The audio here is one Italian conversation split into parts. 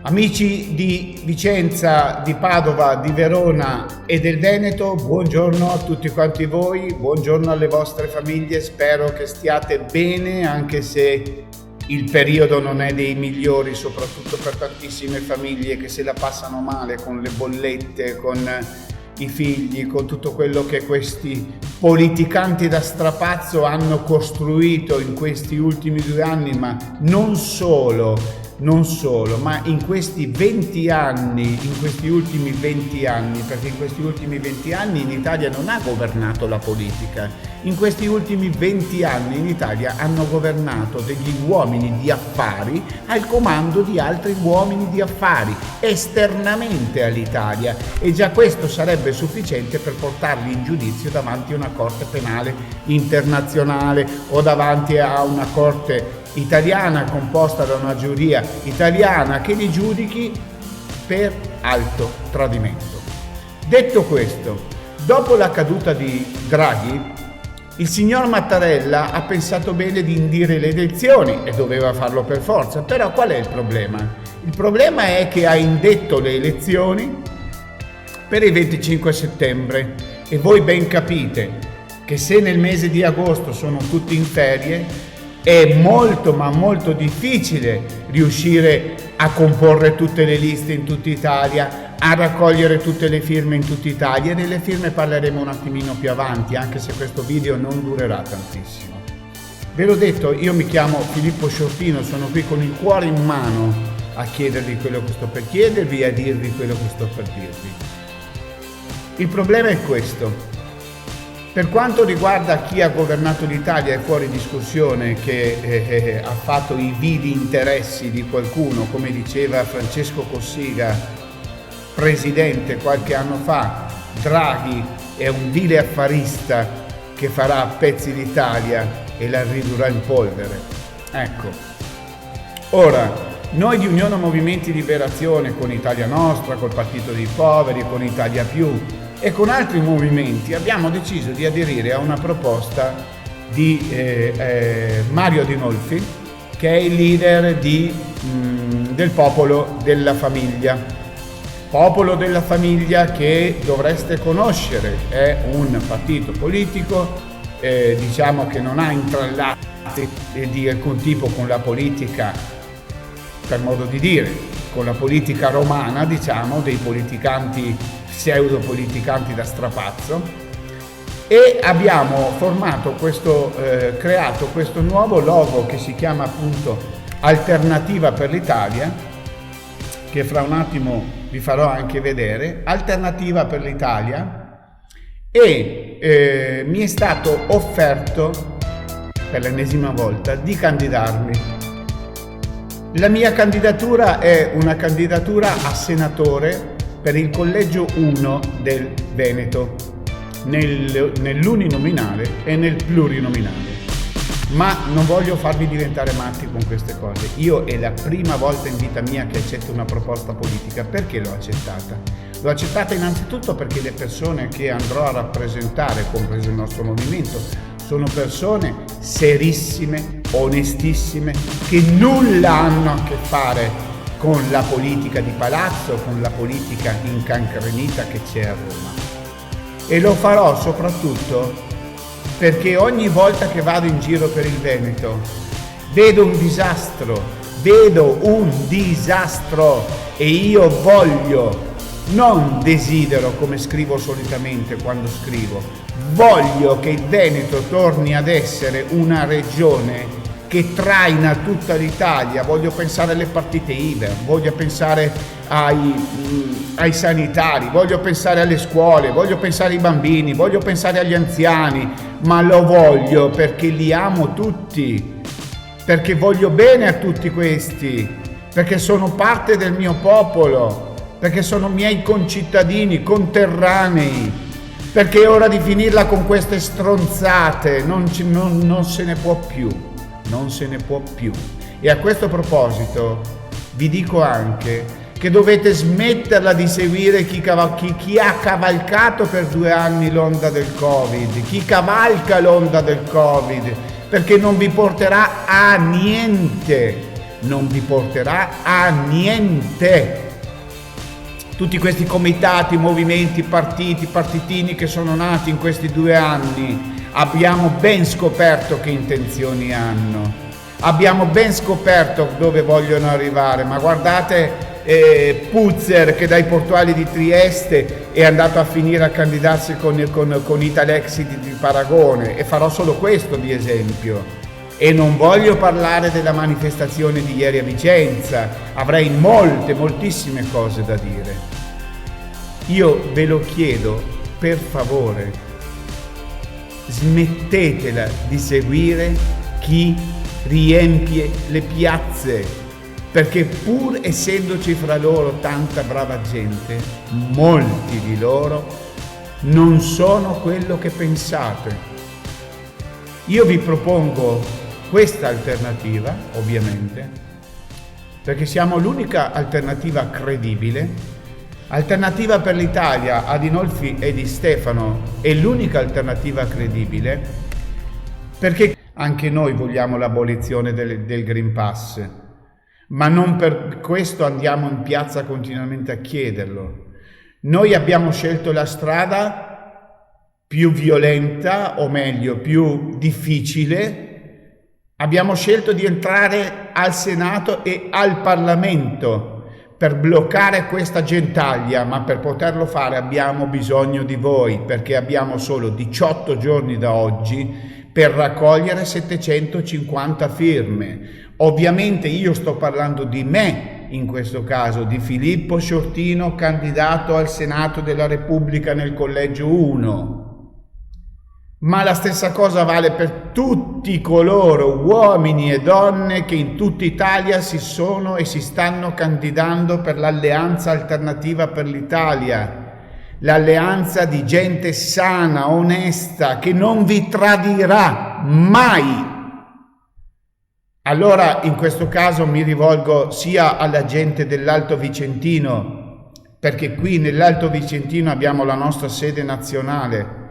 Amici di Vicenza, di Padova, di Verona e del Veneto, buongiorno a tutti quanti voi, buongiorno alle vostre famiglie, spero che stiate bene anche se il periodo non è dei migliori, soprattutto per tantissime famiglie che se la passano male con le bollette, con i figli, con tutto quello che questi politicanti da strapazzo hanno costruito in questi ultimi 2 anni, ma non solo, ma in questi 20 anni, in questi ultimi 20 anni, perché in questi ultimi 20 anni in Italia non ha governato la politica, in questi ultimi 20 anni in Italia hanno governato degli uomini di affari al comando di altri uomini di affari esternamente all'Italia, e già questo sarebbe sufficiente per portarli in giudizio davanti a una corte penale internazionale o davanti a una corte italiana composta da una giuria italiana che li giudichi per alto tradimento. Detto questo, dopo la caduta di Draghi, il signor Mattarella ha pensato bene di indire le elezioni e doveva farlo per forza, però qual è il problema? Il problema è che ha indetto le elezioni per il 25 settembre e voi ben capite che se nel mese di agosto sono tutti in ferie è molto ma molto difficile riuscire a comporre tutte le liste in tutta Italia, a raccogliere tutte le firme in tutta Italia, e delle firme parleremo un attimino più avanti, anche se questo video non durerà tantissimo. Ve l'ho detto, io mi chiamo Filippo Sciortino, sono qui con il cuore in mano a chiedervi quello che sto per chiedervi e a dirvi quello che sto per dirvi. Il problema è questo. Per quanto riguarda chi ha governato l'Italia è fuori discussione che ha fatto i vili interessi di qualcuno, come diceva Francesco Cossiga, presidente qualche anno fa. Draghi è un vile affarista che farà a pezzi l'Italia e la ridurrà in polvere. Ecco, ora noi di Unione Movimenti Liberazione, con Italia Nostra, col Partito dei Poveri, con Italia Più e con altri movimenti abbiamo deciso di aderire a una proposta di Mario Dinolfi, che è il leader del Popolo della Famiglia. Popolo della Famiglia che dovreste conoscere, è un partito politico diciamo che non ha intrallati di alcun tipo con la politica, per modo di dire, con la politica romana, diciamo, dei politicanti, pseudo-politicanti da strapazzo, e abbiamo creato questo nuovo logo che si chiama appunto Alternativa per l'Italia, che fra un attimo vi farò anche vedere. Alternativa per l'Italia, e mi è stato offerto per l'ennesima volta di candidarmi. La mia candidatura è una candidatura a senatore per il collegio 1 del Veneto, nell'uninominale e nel plurinominale. Ma non voglio farvi diventare matti con queste cose. Io è la prima volta in vita mia che accetto una proposta politica. Perché l'ho accettata? L'ho accettata innanzitutto perché le persone che andrò a rappresentare, compreso il nostro movimento, sono persone serissime, onestissime, che nulla hanno a che fare con la politica di palazzo, con la politica incancrenita che c'è a Roma. E lo farò soprattutto perché ogni volta che vado in giro per il Veneto vedo un disastro, e io non desidero, come scrivo solitamente quando scrivo, voglio che il Veneto torni ad essere una regione che traina tutta l'Italia. Voglio pensare alle partite IVA, voglio pensare ai sanitari, voglio pensare alle scuole, voglio pensare ai bambini, voglio pensare agli anziani, ma lo voglio perché li amo tutti, perché voglio bene a tutti questi, perché sono parte del mio popolo, perché sono miei concittadini, conterranei, perché è ora di finirla con queste stronzate, non se ne può più. Non se ne può più. E a questo proposito vi dico anche che dovete smetterla di seguire chi ha cavalcato per 2 anni l'onda del Covid, chi cavalca l'onda del Covid, perché non vi porterà a niente. non vi porterà a niente. Tutti questi comitati, movimenti, partiti, partitini che sono nati in questi 2 anni, abbiamo ben scoperto che intenzioni hanno, abbiamo ben scoperto dove vogliono arrivare, ma guardate Puzzer che dai portuali di Trieste è andato a finire a candidarsi con Italexi di Paragone, e farò solo questo di esempio. E non voglio parlare della manifestazione di ieri a Vicenza, avrei moltissime cose da dire. Io ve lo chiedo, per favore, smettetela di seguire chi riempie le piazze, perché pur essendoci fra loro tanta brava gente, molti di loro non sono quello che pensate. Io vi propongo questa alternativa, ovviamente, perché siamo l'unica alternativa credibile. Alternativa per l'Italia, Adinolfi e Di Stefano è l'unica alternativa credibile, perché anche noi vogliamo l'abolizione del Green Pass, ma non per questo andiamo in piazza continuamente a chiederlo. Noi abbiamo scelto la strada più violenta, o meglio, più difficile. Abbiamo scelto di entrare al Senato e al Parlamento per bloccare questa gentaglia, ma per poterlo fare abbiamo bisogno di voi, perché abbiamo solo 18 giorni da oggi per raccogliere 750 firme. Ovviamente io sto parlando di me in questo caso, di Filippo Sciortino, candidato al Senato della Repubblica nel Collegio 1. Ma la stessa cosa vale per tutti coloro, uomini e donne, che in tutta Italia si sono e si stanno candidando per l'Alleanza Alternativa per l'Italia, l'alleanza di gente sana, onesta, che non vi tradirà mai. Allora, in questo caso mi rivolgo sia alla gente dell'Alto Vicentino, perché qui nell'Alto Vicentino abbiamo la nostra sede nazionale,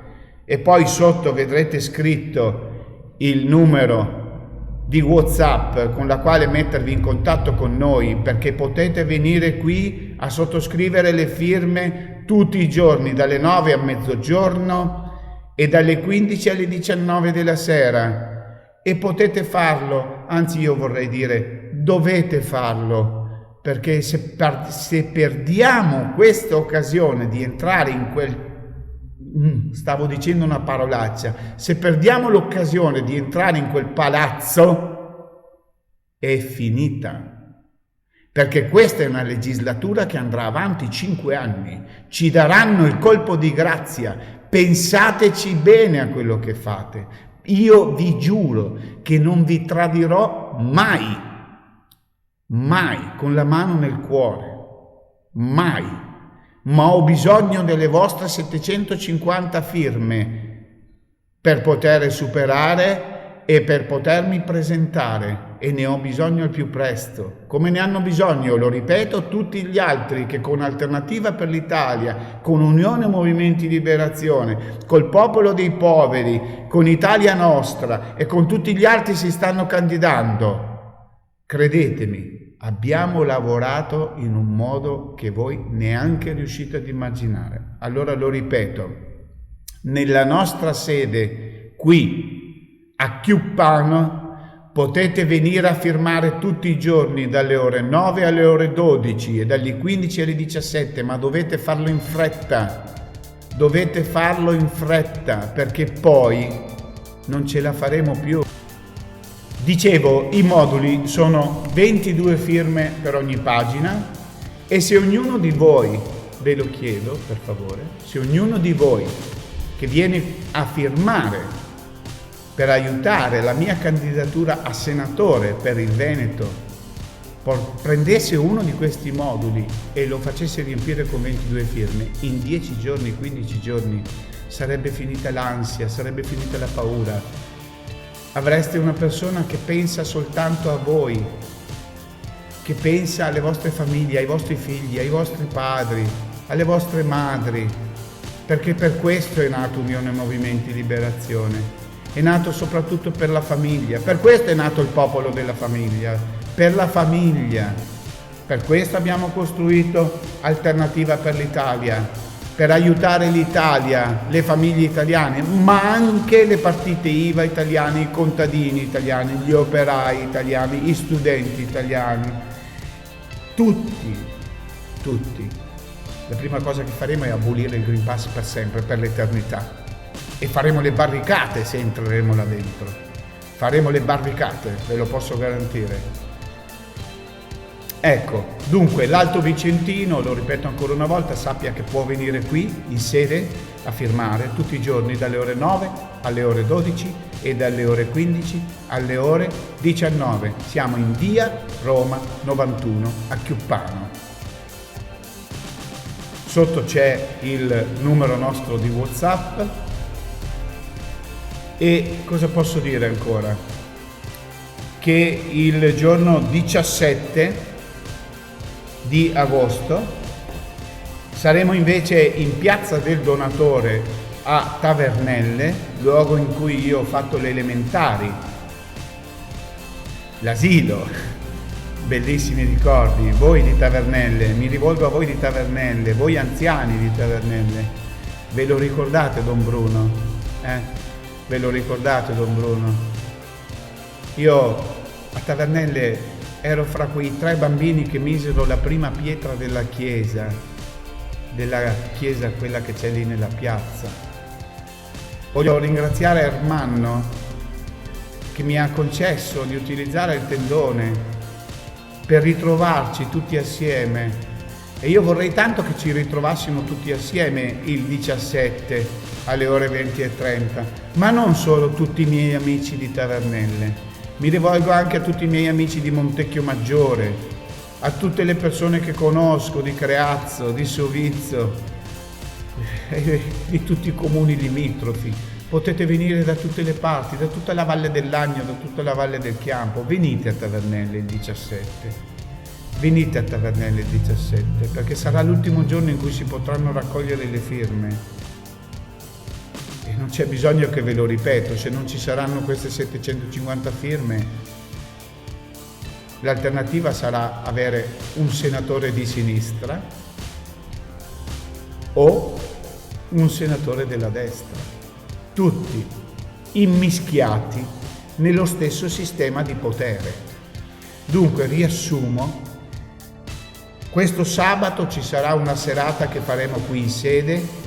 e poi sotto vedrete scritto il numero di WhatsApp con la quale mettervi in contatto con noi, perché potete venire qui a sottoscrivere le firme tutti i giorni dalle 9 a mezzogiorno e dalle 15 alle 19 della sera, e potete farlo, anzi io vorrei dire dovete farlo, perché se perdiamo questa occasione di entrare in quel stavo dicendo una parolaccia, se perdiamo l'occasione di entrare in quel palazzo, è finita, perché questa è una legislatura che andrà avanti 5 anni, ci daranno il colpo di grazia, pensateci bene a quello che fate, io vi giuro che non vi tradirò mai, con la mano nel cuore, mai. Ma ho bisogno delle vostre 750 firme per poter superare e per potermi presentare, e ne ho bisogno al più presto, come ne hanno bisogno, lo ripeto, tutti gli altri che con Alternativa per l'Italia, con Unione Movimenti Liberazione, col Popolo dei Poveri, con Italia Nostra e con tutti gli altri si stanno candidando. Credetemi, abbiamo lavorato in un modo che voi neanche riuscite ad immaginare. Allora lo ripeto, nella nostra sede qui a Chiuppano potete venire a firmare tutti i giorni dalle ore 9 alle ore 12 e dalle 15 alle 17, ma dovete farlo in fretta, perché poi non ce la faremo più. Dicevo, i moduli sono 22 firme per ogni pagina, e se ognuno di voi, ve lo chiedo per favore, se ognuno di voi che viene a firmare per aiutare la mia candidatura a senatore per il Veneto, prendesse uno di questi moduli e lo facesse riempire con 22 firme, in 10 giorni, 15 giorni sarebbe finita l'ansia, sarebbe finita la paura. Avreste una persona che pensa soltanto a voi, che pensa alle vostre famiglie, ai vostri figli, ai vostri padri, alle vostre madri, perché per questo è nato Unione Movimenti Liberazione, è nato soprattutto per la famiglia, per questo è nato il popolo della famiglia, per la famiglia. Per questo abbiamo costruito Alternativa per l'Italia, per aiutare l'Italia, le famiglie italiane, ma anche le partite IVA italiane, i contadini italiani, gli operai italiani, gli studenti italiani, tutti. La prima cosa che faremo è abolire il Green Pass per sempre, per l'eternità. E faremo le barricate se entreremo là dentro. Faremo le barricate, ve lo posso garantire. Ecco, dunque l'Alto Vicentino, lo ripeto ancora una volta, sappia che può venire qui in sede a firmare tutti i giorni dalle ore 9 alle ore 12 e dalle ore 15 alle ore 19. Siamo in via Roma 91 a Chiuppano. Sotto c'è il numero nostro di WhatsApp. E cosa posso dire ancora? Che il giorno 17 di agosto saremo invece in Piazza del Donatore a Tavernelle, luogo in cui io ho fatto le elementari, l'asilo, bellissimi ricordi. Voi di Tavernelle, mi rivolgo a voi di Tavernelle, voi anziani di Tavernelle, ve lo ricordate Don Bruno? Ve lo ricordate Don Bruno? Io a Tavernelle ero fra quei 3 bambini che misero la prima pietra della chiesa quella che c'è lì nella piazza. Voglio ringraziare Ermanno che mi ha concesso di utilizzare il tendone per ritrovarci tutti assieme. E io vorrei tanto che ci ritrovassimo tutti assieme il 17 alle ore 20:30, ma non solo tutti i miei amici di Tavernelle. Mi rivolgo anche a tutti i miei amici di Montecchio Maggiore, a tutte le persone che conosco di Creazzo, di Sovizzo, di tutti i comuni limitrofi. Potete venire da tutte le parti, da tutta la Valle dell'Agno, da tutta la Valle del Chiampo. Venite a Tavernelle il 17. Venite a Tavernelle il 17, perché sarà l'ultimo giorno in cui si potranno raccogliere le firme. E non c'è bisogno che ve lo ripeto, se non ci saranno queste 750 firme, l'alternativa sarà avere un senatore di sinistra o un senatore della destra, tutti immischiati nello stesso sistema di potere. Dunque, riassumo, questo sabato ci sarà una serata che faremo qui in sede,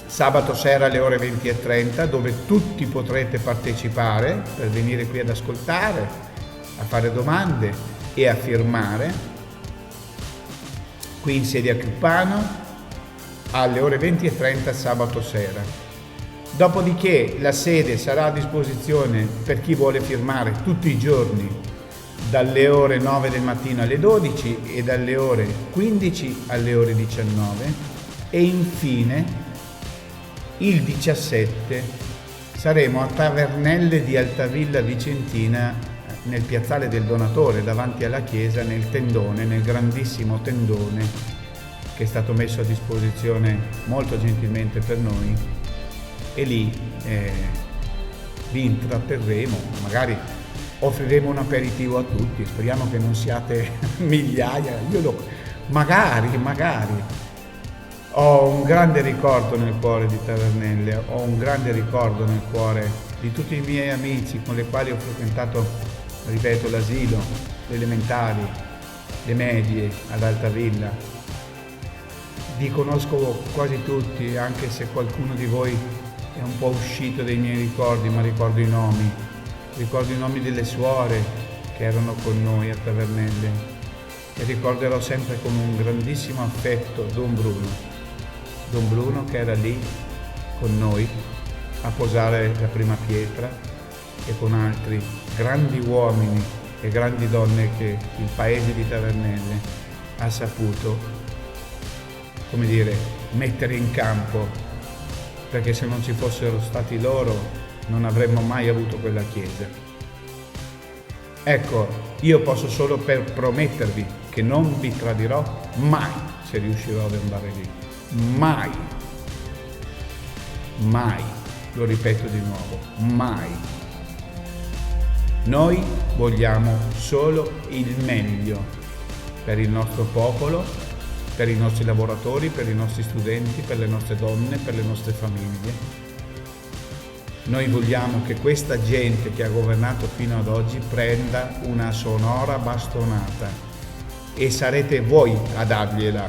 sabato sera alle ore 20:30, dove tutti potrete partecipare per venire qui ad ascoltare, a fare domande e a firmare, qui in sede a Chiuppano, alle ore 20:30 sabato sera. Dopodiché la sede sarà a disposizione per chi vuole firmare tutti i giorni, dalle ore 9 del mattino alle 12 e dalle ore 15 alle ore 19, e infine il 17 saremo a Tavernelle di Altavilla Vicentina, nel piazzale del Donatore, davanti alla chiesa, nel tendone, nel grandissimo tendone che è stato messo a disposizione molto gentilmente per noi, e lì vi intratterremo, magari offriremo un aperitivo a tutti, speriamo che non siate migliaia, magari. Ho un grande ricordo nel cuore di Tavernelle, ho un grande ricordo nel cuore di tutti i miei amici con i quali ho frequentato, ripeto, l'asilo, le elementari, le medie ad Altavilla. Vi conosco quasi tutti, anche se qualcuno di voi è un po' uscito dai miei ricordi, ma ricordo i nomi delle suore che erano con noi a Tavernelle, e ricorderò sempre con un grandissimo affetto Don Bruno che era lì con noi a posare la prima pietra, e con altri grandi uomini e grandi donne che il paese di Tavernelle ha saputo, come dire, mettere in campo, perché se non ci fossero stati loro non avremmo mai avuto quella chiesa. Ecco, io posso solo promettervi che non vi tradirò mai se riuscirò ad andare lì. Mai, lo ripeto di nuovo, mai. Noi vogliamo solo il meglio per il nostro popolo, per i nostri lavoratori, per i nostri studenti, per le nostre donne, per le nostre famiglie. Noi vogliamo che questa gente che ha governato fino ad oggi prenda una sonora bastonata e sarete voi a dargliela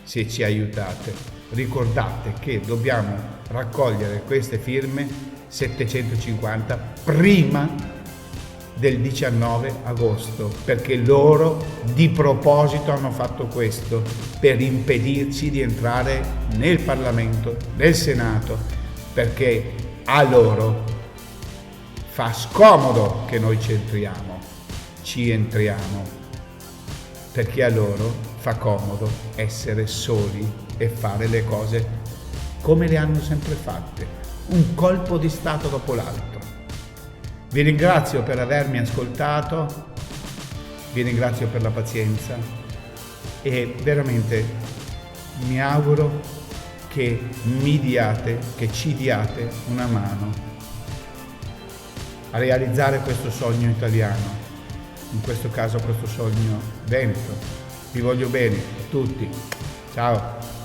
se ci aiutate. Ricordate che dobbiamo raccogliere queste firme 750 prima del 19 agosto, perché loro di proposito hanno fatto questo per impedirci di entrare nel Parlamento, nel Senato, perché a loro fa scomodo che noi ci entriamo, perché a loro fa comodo essere soli e fare le cose come le hanno sempre fatte, un colpo di stato dopo l'altro. Vi ringrazio per avermi ascoltato, vi ringrazio per la pazienza e veramente mi auguro che ci diate una mano a realizzare questo sogno italiano, in questo caso questo sogno veneto. Vi voglio bene a tutti, ciao!